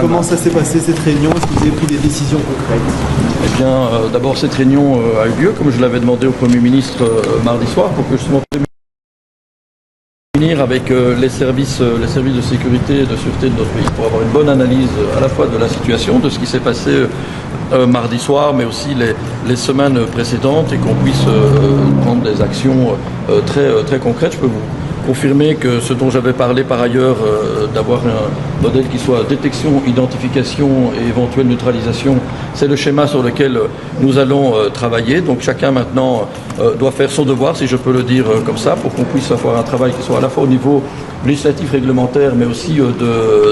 Comment ça s'est passé cette réunion? Est-ce que vous avez pris des décisions concrètes? Eh bien, d'abord cette réunion a eu lieu, comme je l'avais demandé au Premier ministre mardi soir, pour que justement finir avec les services de sécurité et de sûreté de notre pays, pour avoir une bonne analyse à la fois de la situation, de ce qui s'est passé mardi soir, mais aussi les semaines précédentes, et qu'on puisse prendre des actions très concrètes. Je peux vous confirmer que ce dont j'avais parlé par ailleurs, d'avoir un modèle qui soit détection, identification et éventuelle neutralisation, c'est le schéma sur lequel nous allons travailler. Donc chacun maintenant doit faire son devoir, si je peux le dire comme ça, pour qu'on puisse avoir un travail qui soit à la fois au niveau législatif, réglementaire, mais aussi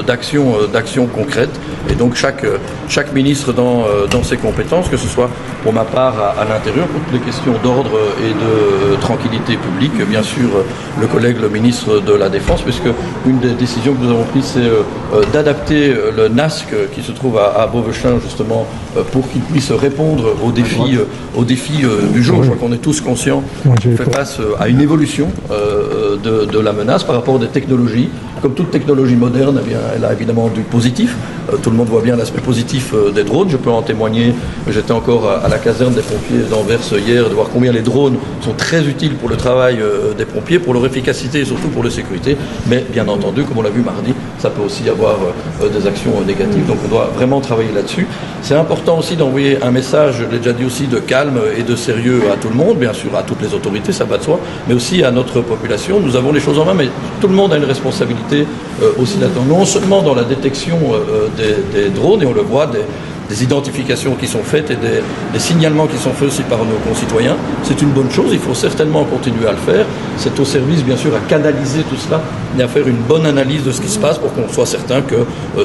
d'action concrète. Et donc chaque ministre dans ses compétences, que ce soit pour ma part à l'intérieur, pour toutes les questions d'ordre et de tranquillité publique, bien sûr le collègue, le ministre de la Défense, puisque une des décisions que nous avons prises, c'est d'adapter le NASC qui se trouve à Beauvechin, justement, pour qu'il puisse répondre aux défis du jour. Je crois qu'on est tous conscients qu'on fait face à une évolution de la menace par rapport à des technologies. Comme toute technologie moderne, eh bien, elle a évidemment du positif. Tout le monde voit bien l'aspect positif des drones. Je peux en témoigner. J'étais encore à la caserne des pompiers d'Anvers hier, de voir combien les drones sont très utiles pour le travail des pompiers, pour leur efficacité et surtout pour leur sécurité. Mais bien entendu, comme on l'a vu mardi, ça peut aussi avoir des actions négatives. Donc on doit vraiment travailler là-dessus. C'est important aussi d'envoyer un message, je l'ai déjà dit aussi, de calme et de sérieux à tout le monde, bien sûr à toutes les autorités, ça va de soi, mais aussi à notre population. Nous avons les choses en main, mais tout le monde a une responsabilité aussi là-dedans. Non seulement dans la détection des drones, et on le voit, des identifications qui sont faites et des signalements qui sont faits aussi par nos concitoyens. C'est une bonne chose, il faut certainement continuer à le faire. C'est au service, bien sûr, à canaliser tout cela et à faire une bonne analyse de ce qui se passe pour qu'on soit certain que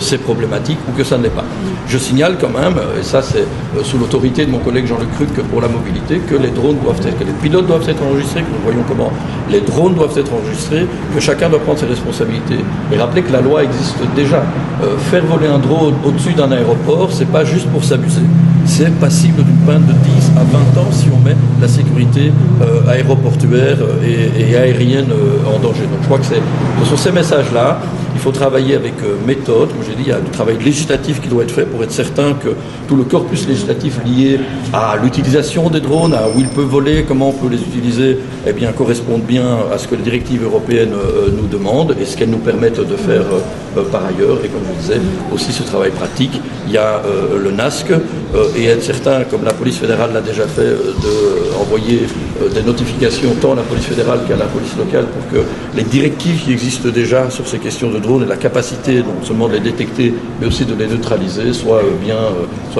c'est problématique ou que ça ne l'est pas. Je signale quand même, et ça c'est sous l'autorité de mon collègue Jean-Luc Cruc pour la mobilité, que les drones doivent être, que les pilotes doivent être enregistrés, que nous voyons comment les drones doivent être enregistrés, que chacun doit prendre ses responsabilités. Et rappeler que la loi existe déjà. Faire voler un drone au-dessus d'un aéroport, c'est pas juste pour s'amuser. C'est passible d'une peine de 10 à 20 ans si on met la sécurité aéroportuaire et aérienne en danger. Donc je crois que ce sont ces messages-là. Il faut travailler avec méthode. Comme j'ai dit, il y a du travail législatif qui doit être fait pour être certain que tout le corpus législatif lié à l'utilisation des drones, à où ils peuvent voler, comment on peut les utiliser, eh bien, correspondent bien à ce que les directives européennes nous demandent et ce qu'elles nous permettent de faire par ailleurs. Et comme je vous disais, aussi ce travail pratique. Il y a le NASC et être certain, comme la police fédérale l'a déjà fait, d'envoyer des notifications tant à la police fédérale qu'à la police locale pour que les directives qui existent déjà sur ces questions de drones et la capacité non seulement de les détecter mais aussi de les neutraliser soient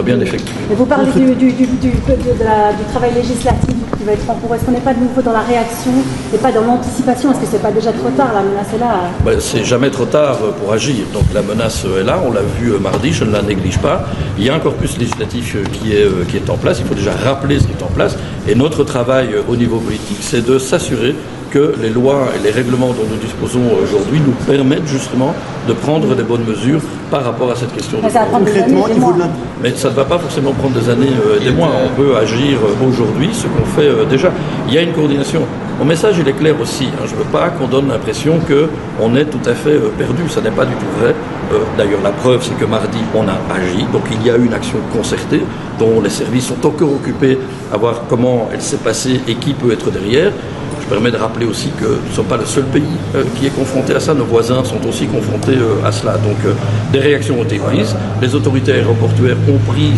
bien effectuées. Et vous parlez du travail législatif qui va être en cours. Est-ce qu'on n'est pas de nouveau dans la réaction et pas dans l'anticipation? Est-ce que c'est pas déjà trop tard? La menace est là. C'est jamais trop tard pour agir. Donc la menace est là, on l'a vu mardi, je ne la néglige pas. Il y a un corpus législatif qui est en place. Il faut déjà rappeler ce qui est en place. Et notre travail au niveau politique, c'est de s'assurer que les lois et les règlements dont nous disposons aujourd'hui nous permettent justement de prendre des bonnes mesures par rapport à cette question. Concrètement, mais ça ne va pas forcément prendre des années et des mois. On peut agir aujourd'hui, ce qu'on fait déjà. Il y a une coordination. Mon message, il est clair aussi. Je ne veux pas qu'on donne l'impression qu'on est tout à fait perdu. Ça n'est pas du tout vrai. D'ailleurs, la preuve, c'est que mardi, on a agi. Donc, il y a eu une action concertée dont les services sont encore occupés à voir comment elle s'est passée et qui peut être derrière. Je permets de rappeler aussi que nous ne sommes pas le seul pays qui est confronté à ça. Nos voisins sont aussi confrontés à cela. Donc des réactions ont été prises. Les autorités aéroportuaires ont pris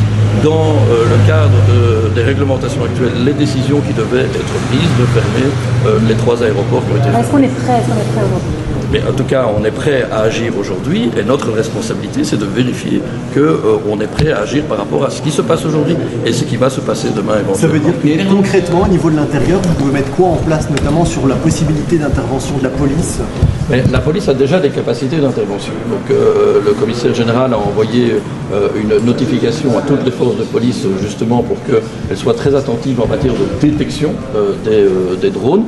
dans le cadre des réglementations actuelles les décisions qui devaient être prises de fermer les 3 aéroports qui ont été fermés. Est-ce qu'on est prêt aujourd'hui? Mais en tout cas, on est prêt à agir aujourd'hui et notre responsabilité, c'est de vérifier qu'on est prêt à agir par rapport à ce qui se passe aujourd'hui et ce qui va se passer demain éventuellement. Ça veut dire que concrètement, au niveau de l'intérieur, vous pouvez mettre quoi en place, notamment sur la possibilité d'intervention de la police? Mais la police a déjà des capacités d'intervention. Donc le commissaire général a envoyé une notification à toutes les forces de police justement pour qu'elles soient très attentives en matière de détection des drones.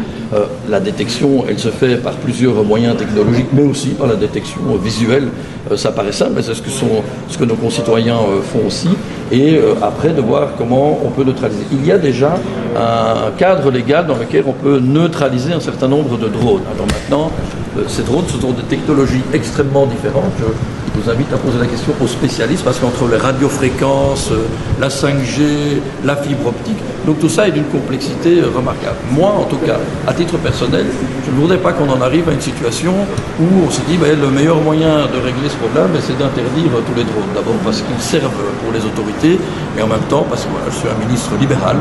La détection, elle se fait par plusieurs moyens technologiques, mais aussi par la détection visuelle. Ça paraît simple, mais c'est ce que nos concitoyens font aussi. Et après, de voir comment on peut neutraliser. Il y a déjà un cadre légal dans lequel on peut neutraliser un certain nombre de drones. Alors maintenant, ces drones, ce sont des technologies extrêmement différentes. vous invite à poser la question aux spécialistes parce qu'entre les radiofréquences, la 5G, la fibre optique, donc tout ça est d'une complexité remarquable. Moi, en tout cas, à titre personnel, je ne voudrais pas qu'on en arrive à une situation où on se dit le meilleur moyen de régler ce problème, c'est d'interdire tous les drones. D'abord parce qu'ils servent pour les autorités, mais en même temps parce que je suis un ministre libéral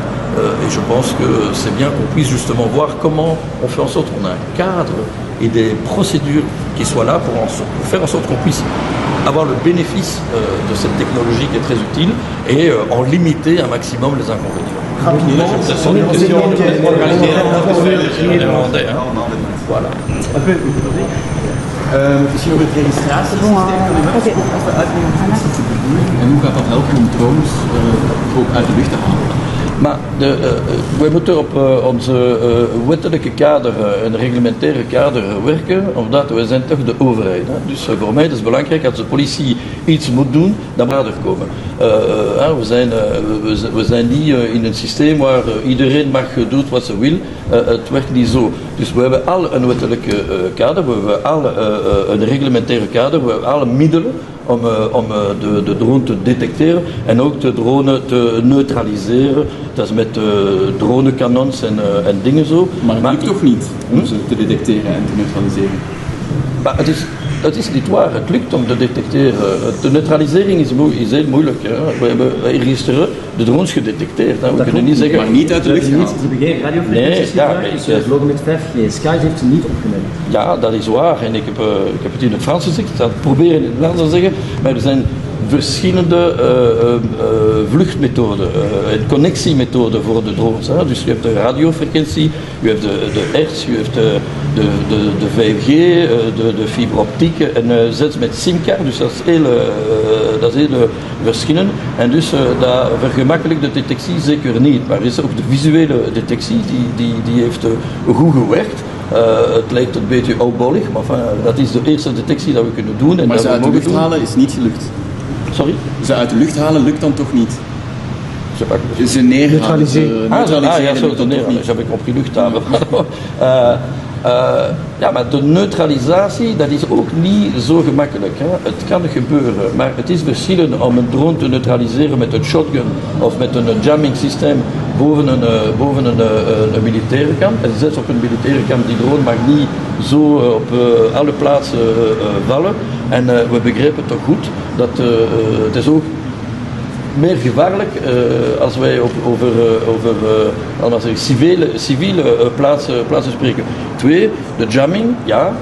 et je pense que c'est bien qu'on puisse justement voir comment on fait en sorte qu'on a un cadre et des procédures qui soient là pour faire en sorte qu'on puisse avoir le bénéfice de cette technologie qui est très utile et en limiter un maximum les inconvénients. Rapidement, C'est une question Voilà. Misschien over het registratiesysteem kan u Oké. even uitleggen en hoe gaat dat helpen om drones ook uit de lucht te halen? Maar wij moeten op onze wettelijke kader, een reglementaire kader werken, omdat wij zijn toch de overheid. Hè. Dus voor mij is het belangrijk als de politie iets moet doen, dan moet er komen. We zijn niet in een systeem waar iedereen mag doen wat ze wil. Het werkt niet zo. Dus we hebben al een wettelijke kader, we hebben al een reglementaire kader, we hebben alle middelen om de drone te detecteren en ook de drone te neutraliseren. Dat is met dronekanons en dingen zo. Maar het lukt toch niet om ze te detecteren en te neutraliseren? Maar het is niet waar, het lukt om te detecteren. De neutralisering is heel moeilijk. Hè. Wij registreren de drones gedetecteerd. Hè. We kunnen niet zeggen... Maar niet uit de lucht halen. Ze hebben geen radiofrequenties gebruikt, dus ze vlogen met 5G. Sky heeft ze niet opgemerkt. Ja, dat is waar. En ik heb het in het Frans gezegd, ik zal het proberen in het Nederlands te zeggen. Maar er zijn verschillende vluchtmethoden en connectiemethoden voor de drones. Hè. Dus je hebt de radiofrequentie, je hebt de hertz, je hebt de 5G, de fiberoptiek en zelfs met SIM-kaart. Dus dat is heel verschillend. En dus dat vergemakkelijkt de detectie zeker niet. Maar er is ook de visuele detectie, die heeft goed gewerkt. Het lijkt een beetje oudbollig, maar dat is de eerste detectie dat we kunnen doen. En Maar dat ze we uit de mogen lucht doen. halen is niet gelukt. Sorry? Ze uit de lucht halen lukt dan toch niet? J'ai pas compris. Ze neerhalen, neutraliseren ja, zo lukt dan toch niet? j'avais compris luchthaven. Ja, maar de neutralisatie, dat is ook niet zo gemakkelijk. Hè. Het kan gebeuren, maar het is verschillend om een drone te neutraliseren met een shotgun of met een jamming systeem boven een militaire kamp. En zelfs op een militaire kamp, die drone mag niet zo op alle plaatsen vallen. En we begrijpen toch goed dat het is ook meer gevaarlijk als wij over civiele plaatsen spreken. 2, de jamming, ja,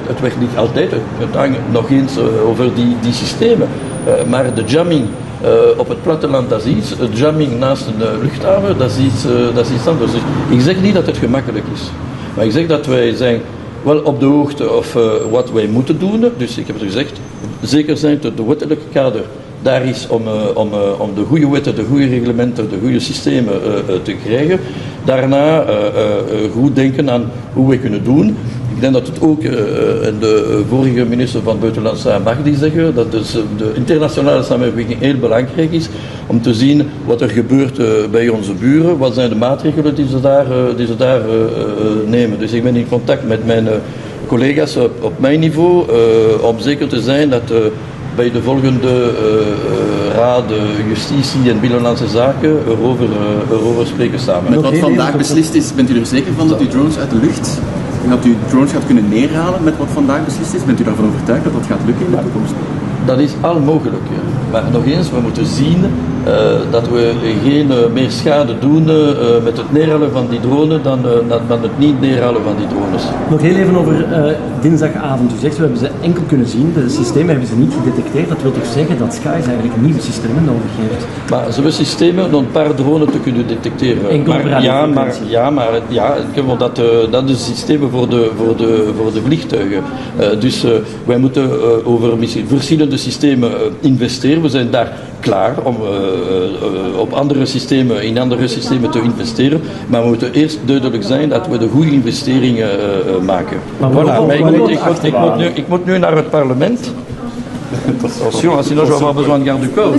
het werkt niet altijd, het hangt nog eens over die systemen. Maar de jamming op het platteland, dat is iets. Het jamming naast een luchthaven, dat is iets anders. Dus ik zeg niet dat het gemakkelijk is, maar ik zeg dat wij zijn wel op de hoogte of wat wij moeten doen. Dus ik heb het gezegd, zeker zijn dat de wettelijke kader daar is om de goede wetten, de goede reglementen, de goede systemen te krijgen. Daarna goed denken aan hoe we kunnen doen. Ik denk dat het ook, en de vorige minister van Buitenlandse Zaken mag die zeggen, dat dus de internationale samenwerking heel belangrijk is om te zien wat er gebeurt bij onze buren, wat zijn de maatregelen die ze daar nemen. Dus ik ben in contact met mijn collega's op mijn niveau om zeker te zijn dat bij de volgende Raad Justitie en Binnenlandse Zaken erover spreken samen. Met wat vandaag beslist is, bent u er zeker van dat u drones uit de lucht, dat u drones gaat kunnen neerhalen met wat vandaag beslist is? Bent u daarvan overtuigd dat dat gaat lukken in de toekomst? Dat is al mogelijk. Maar nog eens, we moeten zien dat we geen meer schade doen met het neerhalen van die drones dan het niet neerhalen van die drones. Nog heel even over dinsdagavond. U zegt, we hebben ze enkel kunnen zien, de systemen hebben ze niet gedetecteerd. Dat wil toch zeggen dat Sky eigenlijk nieuwe systemen nodig heeft? Maar ze hebben systemen om een paar drones te kunnen detecteren. Enkel dat is systemen voor de vliegtuigen. Dus wij moeten over verschillende systemen investeren. We zijn daar klaar om in andere systemen te investeren. Maar we moeten eerst duidelijk zijn dat we de goede investeringen maken. Maar ik moet nu naar het parlement. Attention, sinon je vais avoir besoin de garde du corps.